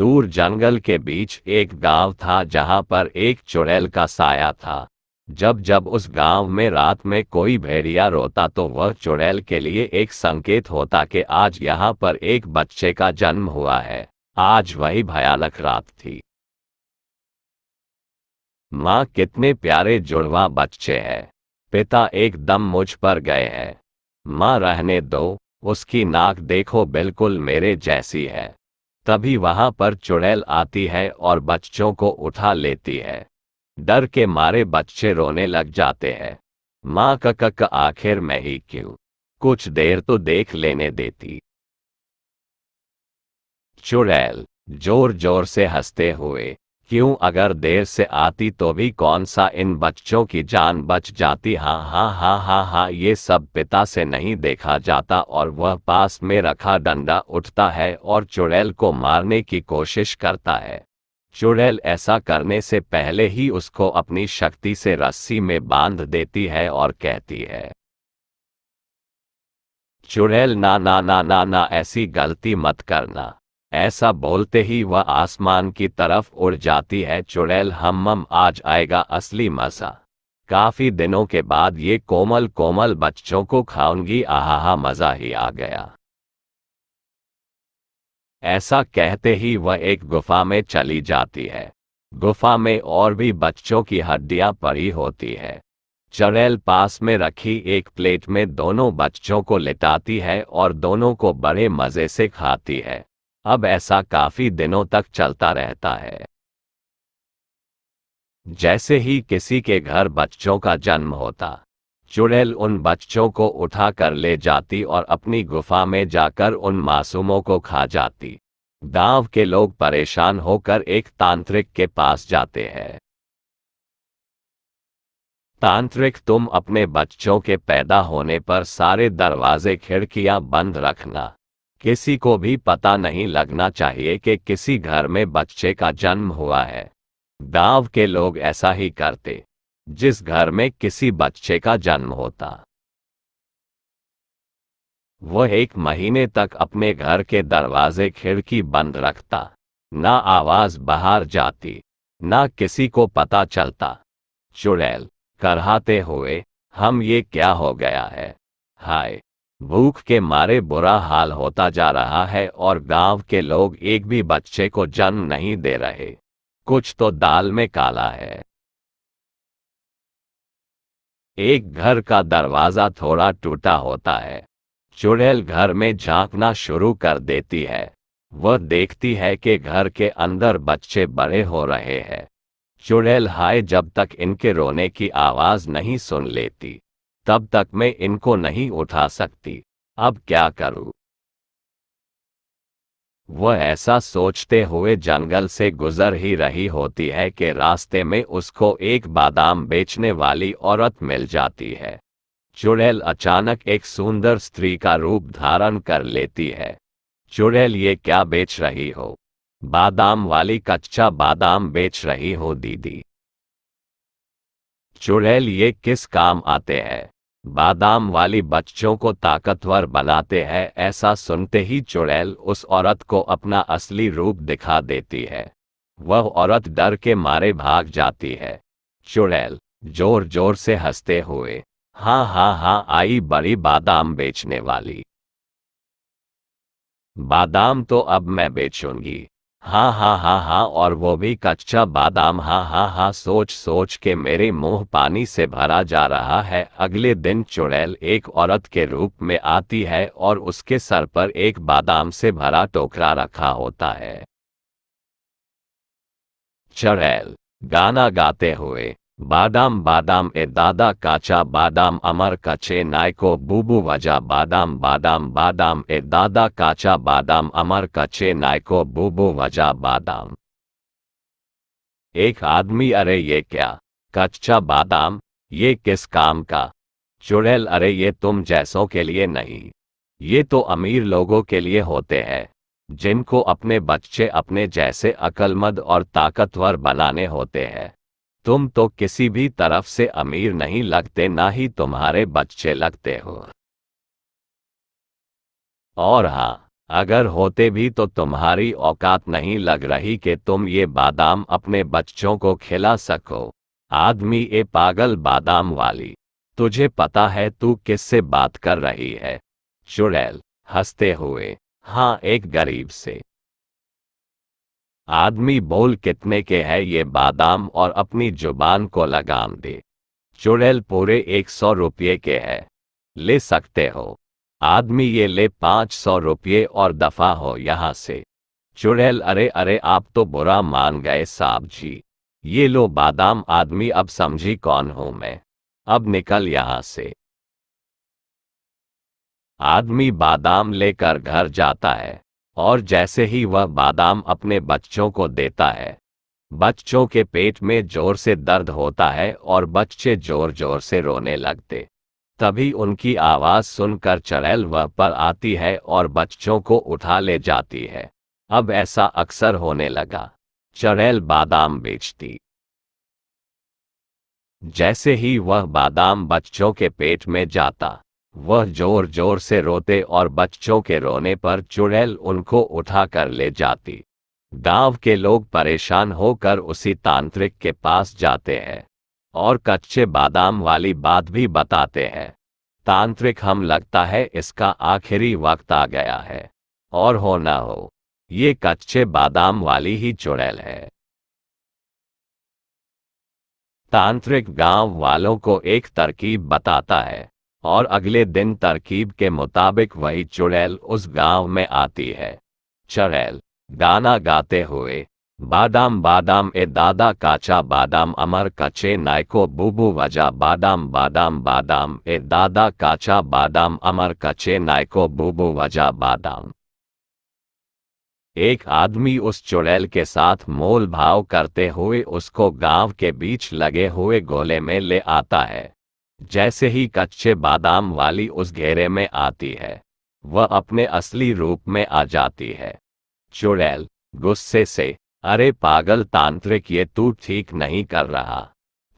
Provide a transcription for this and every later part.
दूर जंगल के बीच एक गांव था जहां पर एक चुड़ैल का साया था। जब जब उस गांव में रात में कोई भेड़िया रोता तो वह चुड़ैल के लिए एक संकेत होता कि आज यहाँ पर एक बच्चे का जन्म हुआ है। आज वही भयानक रात थी। माँ, कितने प्यारे जुड़वा बच्चे हैं। पिता एकदम मुझ पर गए हैं। माँ, रहने दो, उसकी नाक देखो, बिल्कुल मेरे जैसी है। तभी वहां पर चुड़ैल आती है और बच्चों को उठा लेती है। डर के मारे बच्चे रोने लग जाते हैं। माँ, कक आखिर मैं ही क्यों? कुछ देर तो देख लेने देती। चुड़ैल जोर जोर से हंसते हुए, क्यों, अगर देर से आती तो भी कौन सा इन बच्चों की जान बच जाती। हाँ हाँ हाँ हाँ हाँ, ये सब पिता से नहीं देखा जाता। और वह पास में रखा डंडा उठता है और चुड़ैल को मारने की कोशिश करता है। चुड़ैल ऐसा करने से पहले ही उसको अपनी शक्ति से रस्सी में बांध देती है और कहती है, चुड़ैल, ना ना ना ना ना, ऐसी गलती मत करना। ऐसा बोलते ही वह आसमान की तरफ उड़ जाती है। चुड़ैल, हम आज आएगा असली मजा। काफी दिनों के बाद ये कोमल कोमल बच्चों को खाऊंगी। आहा, मजा ही आ गया। ऐसा कहते ही वह एक गुफा में चली जाती है। गुफा में और भी बच्चों की हड्डियां पड़ी होती है। चुड़ैल पास में रखी एक प्लेट में दोनों बच्चों को लिटाती है और दोनों को बड़े मजे से खाती है। अब ऐसा काफी दिनों तक चलता रहता है। जैसे ही किसी के घर बच्चों का जन्म होता, चुड़ैल उन बच्चों को उठा कर ले जाती और अपनी गुफा में जाकर उन मासूमों को खा जाती। गांव के लोग परेशान होकर एक तांत्रिक के पास जाते हैं। तांत्रिक, तुम अपने बच्चों के पैदा होने पर सारे दरवाजे खिड़कियां बंद रखना। किसी को भी पता नहीं लगना चाहिए कि किसी घर में बच्चे का जन्म हुआ है। गांव के लोग ऐसा ही करते। जिस घर में किसी बच्चे का जन्म होता, वह 1 महीने तक अपने घर के दरवाजे खिड़की बंद रखता। ना आवाज बाहर जाती, ना किसी को पता चलता। चुड़ैल करहाते हुए, हम ये क्या हो गया है? हाय, भूख के मारे बुरा हाल होता जा रहा है और गांव के लोग एक भी बच्चे को जन्म नहीं दे रहे। कुछ तो दाल में काला है। एक घर का दरवाजा थोड़ा टूटा होता है। चुड़ैल घर में झांकना शुरू कर देती है। वह देखती है कि घर के अंदर बच्चे बड़े हो रहे हैं। चुड़ैल, हाय, जब तक इनके रोने की आवाज नहीं सुन लेती तब तक मैं इनको नहीं उठा सकती। अब क्या करूं? वह ऐसा सोचते हुए जंगल से गुजर ही रही होती है कि रास्ते में उसको एक बादाम बेचने वाली औरत मिल जाती है। चुड़ैल अचानक एक सुंदर स्त्री का रूप धारण कर लेती है। चुड़ैल, ये क्या बेच रही हो? बादाम वाली, कच्चा बादाम बेच रही हो दीदी। चुड़ैल, ये किस काम आते हैं? बादाम वाली, बच्चों को ताकतवर बनाते हैं। ऐसा सुनते ही चुड़ैल उस औरत को अपना असली रूप दिखा देती है। वह औरत डर के मारे भाग जाती है। चुड़ैल जोर जोर से हंसते हुए, हाँ हाँ हाँ, आई बड़ी बादाम बेचने वाली। बादाम तो अब मैं बेचूंगी। हाँ हाँ हाँ हाँ, और वो भी कच्चा बादाम। हाँ हाँ हाँ, सोच सोच के मेरे मुंह पानी से भरा जा रहा है। अगले दिन चुड़ैल एक औरत के रूप में आती है और उसके सर पर एक बादाम से भरा टोकरा रखा होता है। चुड़ैल गाना गाते हुए, बादाम बादाम ए दादा, काचा बादाम अमर कचे नायको बूबू वजा। बादाम बादाम बादाम ए दादा, काचा बादाम अमर कचे नायको बूबू वजा। बादाम। एक आदमी, अरे ये क्या? कच्चा बादाम? ये किस काम का? चुड़ैल, अरे ये तुम जैसों के लिए नहीं, ये तो अमीर लोगों के लिए होते हैं, जिनको अपने बच्चे अपने जैसे अक्लमंद और ताकतवर बनाने होते हैं। तुम तो किसी भी तरफ से अमीर नहीं लगते, ना ही तुम्हारे बच्चे लगते हो। और हाँ, अगर होते भी तो तुम्हारी औकात नहीं लग रही कि तुम ये बादाम अपने बच्चों को खिला सको। आदमी, ए पागल बादाम वाली, तुझे पता है तू किससे बात कर रही है? चुड़ैल हंसते हुए, हाँ, एक गरीब से। आदमी बोल, कितने के है ये बादाम और अपनी जुबान को लगाम दे। चुड़ैल, पूरे 100 रुपये के है, ले सकते हो। आदमी, ये ले 500 रुपये और दफा हो यहाँ से। चुड़ैल, अरे अरे, आप तो बुरा मान गए साहब जी, ये लो बादाम। आदमी, अब समझी कौन हूं मैं, अब निकल यहाँ से। आदमी बादाम लेकर घर जाता है और जैसे ही वह बादाम अपने बच्चों को देता है, बच्चों के पेट में जोर से दर्द होता है और बच्चे जोर जोर से रोने लगते। तभी उनकी आवाज सुनकर चुड़ैल वह पर आती है और बच्चों को उठा ले जाती है। अब ऐसा अक्सर होने लगा। चुड़ैल बादाम बेचती। जैसे ही वह बादाम बच्चों के पेट में जाता, वह जोर जोर से रोते और बच्चों के रोने पर चुड़ैल उनको उठा कर ले जाती। गांव के लोग परेशान होकर उसी तांत्रिक के पास जाते हैं और कच्चे बादाम वाली बात भी बताते हैं। तांत्रिक, हम लगता है इसका आखिरी वक्त आ गया है, और हो ना हो ये कच्चे बादाम वाली ही चुड़ैल है। तांत्रिक गांव वालों को एक तरकीब बताता है और अगले दिन तरकीब के मुताबिक वही चुड़ैल उस गांव में आती है। चुड़ैल गाना गाते हुए, बादाम बादाम ए दादा काचा बादाम अमर कच्चे नायको बूबू वजा बादाम बादाम बादाम ए दादा काचा बादाम अमर कच्चे नायको बूबू वजा बादाम। एक आदमी उस चुड़ैल के साथ मोल भाव करते हुए उसको गांव के बीच लगे हुए गोले में ले आता है। जैसे ही कच्चे बादाम वाली उस घेरे में आती है, वह अपने असली रूप में आ जाती है। चुड़ैल गुस्से से, अरे पागल तांत्रिक, ये तू ठीक नहीं कर रहा।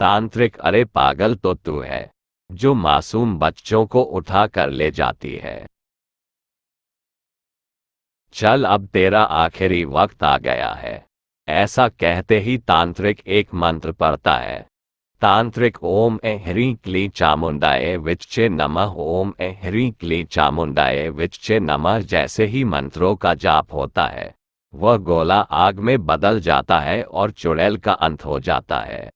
तांत्रिक, अरे पागल तो तू है जो मासूम बच्चों को उठा कर ले जाती है। चल, अब तेरा आखिरी वक्त आ गया है। ऐसा कहते ही तांत्रिक एक मंत्र पढ़ता है। तांत्रिक, ओम ए ह्रीं क्लीं चामुंडाए विच्चे नमः, ओम ए ह्रीं क्लीं चामुंडाए विच्चे नमः। जैसे ही मंत्रों का जाप होता है, वह गोला आग में बदल जाता है और चुड़ैल का अंत हो जाता है।